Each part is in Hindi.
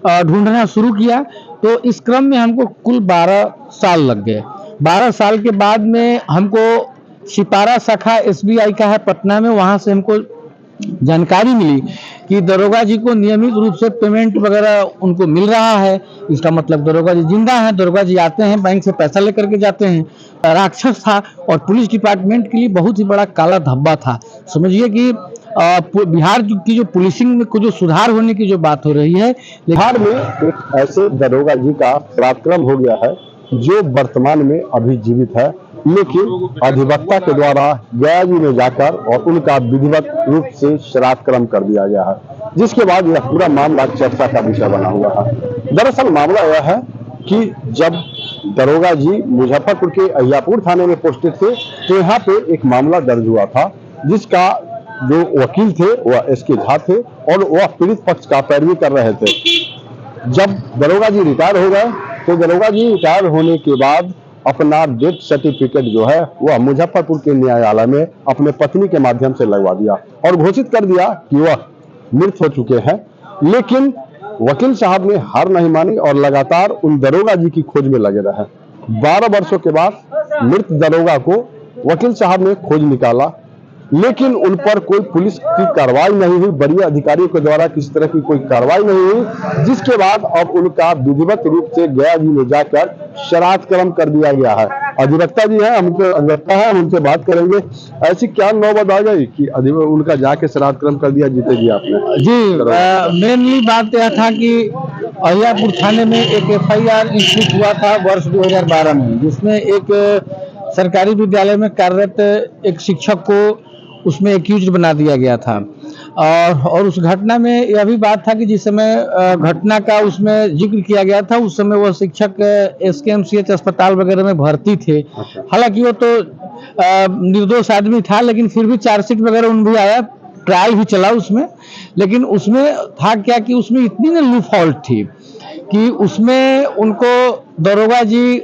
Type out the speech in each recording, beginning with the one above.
ढूंढना शुरू किया। तो इस क्रम में हमको कुल 12 साल लग गए। 12 साल के बाद में हमको सिपारा शाखा एसबीआई का है पटना में, वहां से हमको जानकारी मिली कि दरोगा जी को नियमित रूप से पेमेंट वगैरह उनको मिल रहा है। इसका मतलब दरोगा जी जिंदा हैं। दरोगा जी आते हैं, बैंक से पैसा लेकर के जाते हैं। राक्षस था और पुलिस डिपार्टमेंट के लिए बहुत ही बड़ा काला धब्बा था। समझिए कि बिहार की जो पुलिसिंग में कुछ जो सुधार होने की जो बात हो रही है, बिहार में एक ऐसे दरोगा जी का पराक्रम हो गया है जो वर्तमान में अभी जीवित है, लेकिन अधिवक्ता के द्वारा गया जी में जाकर और उनका विधिवत रूप से श्राद्धकर्म कर दिया गया है, जिसके बाद यह पूरा मामला चर्चा का विषय बना हुआ है। दरअसल मामला यह है कि जब दरोगा जी मुजफ्फरपुर के अहियापुर थाने में पोस्टेड थे तो यहाँ पे एक मामला दर्ज हुआ था, जिसका जो वकील थे वह एसके झा थे और वह पीड़ित पक्ष का पैरवी कर रहे थे। जब दरोगा जी रिटायर हो गए तो दरोगा जी रिटायर होने के बाद अपना डेथ सर्टिफिकेट जो है वह मुजफ्फरपुर के न्यायालय में अपने पत्नी के माध्यम से लगवा दिया और घोषित कर दिया कि वह मृत हो चुके हैं। लेकिन वकील साहब ने हार नहीं मानी और लगातार उन दरोगा जी की खोज में लगे रहे। 12 वर्षों के बाद मृत दरोगा को वकील साहब ने खोज निकाला, लेकिन उन पर कोई पुलिस की कार्रवाई नहीं हुई, वरीय अधिकारियों के द्वारा किसी तरह की कोई कार्रवाई नहीं हुई, जिसके बाद अब उनका विधिवत रूप से गया जी में जाकर श्राद्धकर्म कर दिया गया है। अधिवक्ता जी हैं, हम उनसे बात करेंगे। ऐसी क्या नौबत आ गई कि उनका जाके श्राद्धकर्म कर दिया जीते जी आपने? जी, मेनली बात यह था कि अहियापुर थाने में एक FIR इंस्टीट्यूट हुआ था वर्ष 2012 में, जिसमें एक सरकारी विद्यालय में कार्यरत एक शिक्षक को उसमें एक्यूज्ड बना दिया गया था। और उस घटना में यह भी बात था कि जिस समय घटना का उसमें जिक्र किया गया था, उस समय वह शिक्षक SKMCH अस्पताल वगैरह में भर्ती थे। हालांकि वो तो निर्दोष आदमी था, लेकिन फिर भी चार्जशीट वगैरह उन भी आया, ट्रायल भी चला उसमें। लेकिन उसमें था क्या कि उसमें इतनी ना लूप हॉल थी कि उसमें उनको दरोगा जी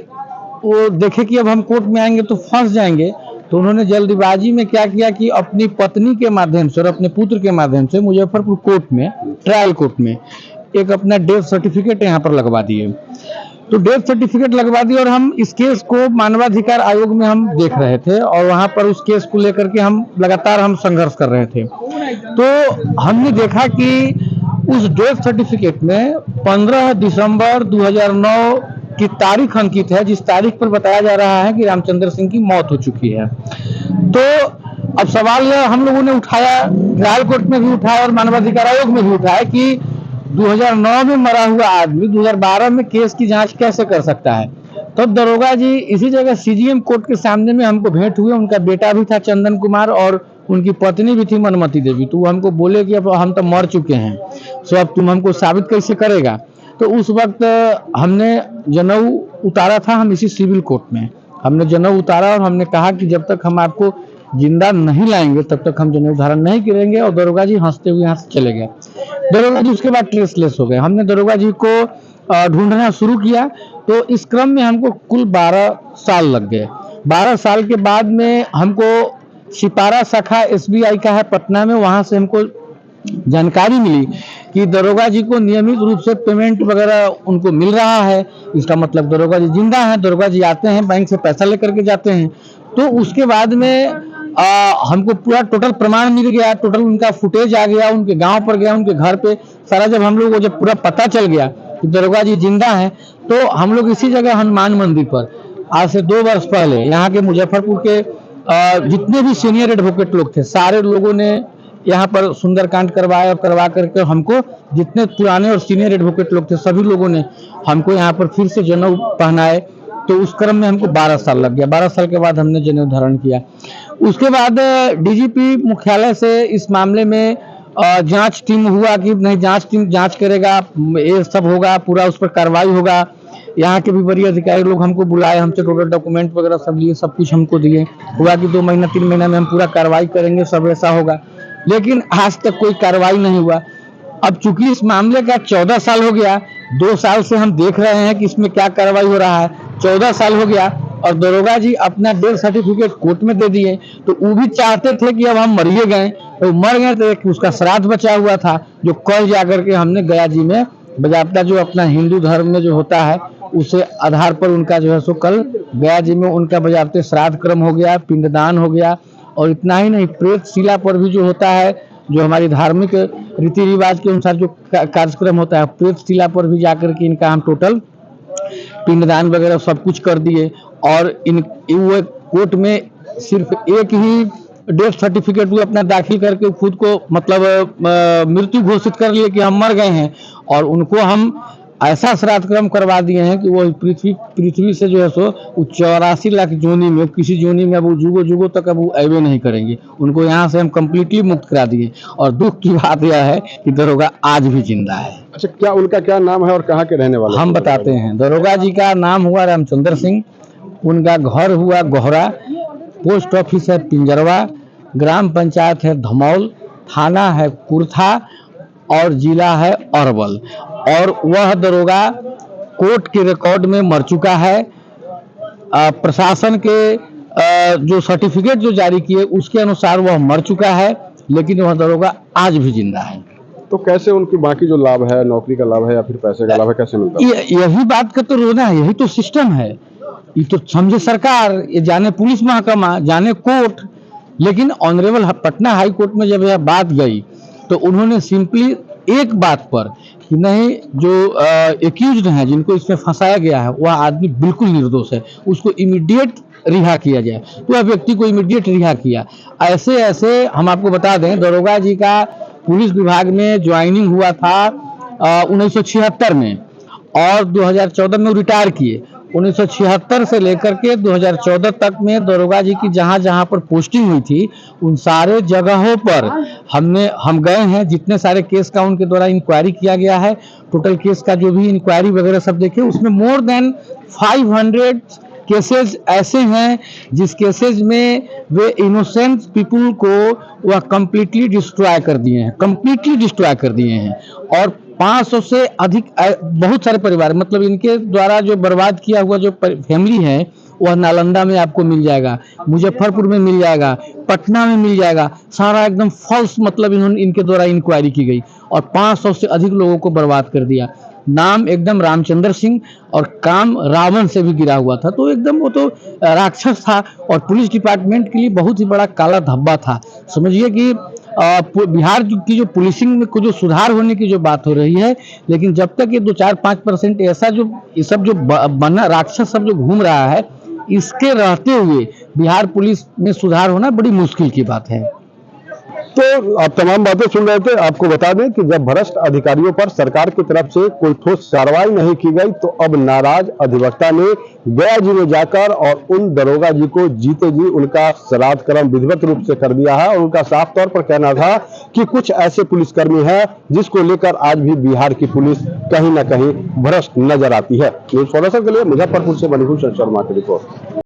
वो देखे कि अब हम कोर्ट में आएंगे तो फंस जाएंगे, तो उन्होंने जल्दबाजी में क्या किया कि अपनी पत्नी के माध्यम से और अपने पुत्र के माध्यम से मुजफ्फरपुर कोर्ट में, ट्रायल कोर्ट में एक अपना डेथ सर्टिफिकेट यहाँ पर लगवा दिए। तो डेथ सर्टिफिकेट लगवा दिया और हम इस केस को मानवाधिकार आयोग में हम देख रहे थे और वहाँ पर उस केस को लेकर के हम लगातार संघर्ष कर रहे थे। तो हमने देखा कि उस डेथ सर्टिफिकेट में 15 दिसंबर 2009 की तारीख अंकित है, जिस तारीख पर बताया जा रहा है कि रामचंद्र सिंह की मौत हो चुकी है। तो अब सवाल हम लोगों ने उठाया, ट्रायल कोर्ट में भी उठाया और मानवाधिकार आयोग में भी उठाया कि 2009 में मरा हुआ आदमी 2012 में केस की जांच कैसे कर सकता है। तो दरोगा जी इसी जगह CGM कोर्ट के सामने में हमको भेंट हुए। उनका बेटा भी था चंदन कुमार और उनकी पत्नी भी थी मनमती देवी। तो वो हमको बोले कि अब हम तो मर चुके हैं, सो अब तुम हमको साबित कैसे करेगा। तो उस वक्त हमने जनेऊ उतारा था, हम इसी सिविल कोर्ट में हमने जनेऊ उतारा और हमने कहा कि जब तक हम आपको जिंदा नहीं लाएंगे तब तक हम जनेऊ धारण नहीं करेंगे। और दरोगा जी हंसते हुए यहाँ से चले गए। दरोगा जी उसके बाद ट्रेसलेस हो गए। हमने दरोगा जी को ढूंढना शुरू किया। तो इस क्रम में हमको कुल 12 साल लग गए। 12 साल के बाद में हमको सिपारा शाखा SBI का है पटना में, वहां से हमको जानकारी मिली कि दरोगा जी को नियमित रूप से पेमेंट वगैरह उनको मिल रहा है। इसका मतलब दरोगा जी जिंदा हैं। दरोगा जी आते हैं, बैंक से पैसा लेकर के जाते हैं। तो उसके बाद में हमको पूरा टोटल प्रमाण मिल गया, टोटल उनका फुटेज आ गया, उनके गांव पर गया, उनके घर पे सारा। जब हम लोग को जब पूरा पता चल गया कि दरोगा जी जिंदा हैं, तो हम लोग इसी जगह हनुमान मंदिर पर आज से 2 वर्ष पहले यहाँ के मुजफ्फरपुर के जितने भी सीनियर एडवोकेट लोग थे, सारे लोगों ने यहाँ पर सुंदरकांड करवाया और करवा करके हमको, जितने पुराने और सीनियर एडवोकेट लोग थे सभी लोगों ने हमको यहाँ पर फिर से जनेऊ पहनाए। तो उस क्रम में हमको 12 साल लग गया। 12 साल के बाद हमने जनेऊ धारण किया। उसके बाद DGP मुख्यालय से इस मामले में जांच टीम हुआ कि नहीं, जांच टीम जांच करेगा, ये सब होगा, पूरा उस पर कार्रवाई होगा। यहाँ के भी वरीय अधिकारी लोग हमको बुलाए, हमसे टोटल डॉक्यूमेंट वगैरह सब लिए, सब कुछ हमको दिए। हुआ कि 2 महीना 3 महीना में हम पूरा कार्रवाई करेंगे, सब ऐसा होगा। लेकिन आज तक कोई कार्रवाई नहीं हुआ। अब चूंकि इस मामले का 14 साल हो गया, 2 साल से हम देख रहे हैं कि इसमें क्या कार्रवाई हो रहा है। 14 साल हो गया और दरोगा जी अपना डेथ सर्टिफिकेट कोर्ट में दे दिए। तो वो भी चाहते थे कि अब हम मरिए गए, तो मर गए, तो एक उसका श्राद्ध बचा हुआ था जो कल जाकर के हमने गया जी में बजाबता जो अपना हिंदू धर्म में जो होता है उसे आधार पर उनका जो है सो कल गया जी में उनका बजाबते श्राद्ध क्रम हो गया, पिंडदान हो गया। और इतना ही नहीं, प्रेत शिला पर भी जो होता है, जो हमारी धार्मिक रीति रिवाज के अनुसार जो कार्यक्रम होता है, प्रेत शिला पर भी जाकर के इनका हम टोटल पिंडदान वगैरह सब कुछ कर दिए। और इन वो कोर्ट में सिर्फ एक ही डेथ सर्टिफिकेट भी अपना दाखिल करके खुद को मतलब मृत्यु घोषित कर लिए कि हम मर गए हैं। और उनको हम ऐसा श्राद्ध क्रम करवा दिए हैं कि वो पृथ्वी से जो है सो 84 लाख जोनी में किसी जोनी में अब वो जुगो जुगो तक अब वो अवे नहीं करेंगे। उनको यहाँ से हम कम्प्लीटली मुक्त करा दिए। और दुख की बात यह है कि दरोगा आज भी जिंदा है। अच्छा, क्या उनका क्या नाम है और कहाँ के रहने वाले? हम बताते हैं। दरोगा जी का नाम हुआ रामचंद्र सिंह, उनका घर हुआ गोहरा, पोस्ट ऑफिस है पिंजरवा, ग्राम पंचायत है धमौल, थाना है कुर्था और जिला है अरवल। और वह दरोगा कोर्ट के रिकॉर्ड में मर चुका है। प्रशासन के जो सर्टिफिकेट जो जारी किए उसके अनुसार वह मर चुका है, लेकिन वह दरोगा आज भी जिंदा है। तो कैसे उनकी बाकी जो लाभ है, नौकरी का लाभ है या फिर पैसे का लाभ है, कैसे मिलता है? यही बात का तो रोना है, यही तो सिस्टम है। ये तो समझे सरकार, ये जाने पुलिस महकमा, जाने कोर्ट। लेकिन ऑनरेबल पटना हाई कोर्ट में जब यह बात गई तो उन्होंने सिंपली एक बात पर कि नहीं, जो एक्यूज्ड हैं, जिनको इसमें फंसाया गया है, वह आदमी बिल्कुल निर्दोष है, उसको इमीडिएट रिहा किया जाए। तो वह व्यक्ति को इमीडिएट रिहा किया। ऐसे ऐसे हम आपको बता दें, दरोगा जी का पुलिस विभाग में ज्वाइनिंग हुआ था 1976 में और 2014 में रिटायर किए। 1976 से लेकर के 2014 तक में दरोगा जी की जहां जहां पर पोस्टिंग हुई थी उन सारे जगहों पर हम गए हैं। जितने सारे केस का उनके द्वारा इंक्वायरी किया गया है, टोटल केस का जो भी इंक्वायरी वगैरह सब देखे, उसमें मोर देन 500 केसेस ऐसे हैं जिस केसेस में वे इनोसेंट पीपुल को वह कंप्लीटली डिस्ट्रॉय कर दिए हैं। और 500 से अधिक बहुत सारे परिवार, मतलब इनके द्वारा जो बर्बाद किया हुआ जो फैमिली है वह नालंदा में आपको मिल जाएगा, मुजफ्फरपुर में मिल जाएगा, पटना में मिल जाएगा। सारा एकदम फॉल्स, मतलब इनके द्वारा इंक्वायरी की गई और 500 से अधिक लोगों को बर्बाद कर दिया। नाम एकदम रामचंद्र सिंह और काम रावण से भी गिरा हुआ था। तो एकदम वो तो राक्षस था और पुलिस डिपार्टमेंट के लिए बहुत ही बड़ा काला धब्बा था। समझिए कि बिहार की जो पुलिसिंग में जो सुधार होने की जो बात हो रही है, लेकिन जब तक ये 2-4-5% ऐसा जो ये सब जो बना राक्षस सब जो घूम रहा है, इसके रहते हुए बिहार पुलिस में सुधार होना बड़ी मुश्किल की बात है। तो आप तमाम बातें सुन रहे थे। आपको बता दें कि जब भ्रष्ट अधिकारियों पर सरकार की तरफ से कोई ठोस कार्रवाई नहीं की गई तो अब नाराज अधिवक्ता ने गया जी में जाकर और उन दरोगा जी को जीते जी उनका श्राद्ध कर्म विधिवत रूप से कर दिया है। और उनका साफ तौर पर कहना था कि कुछ ऐसे पुलिसकर्मी हैं जिसको लेकर आज भी बिहार की पुलिस कहीं ना कहीं भ्रष्ट नजर आती है। न्यूज़ फॉलोसर के लिए मुजफ्फरपुर से मणिभूषण शर्मा की रिपोर्ट।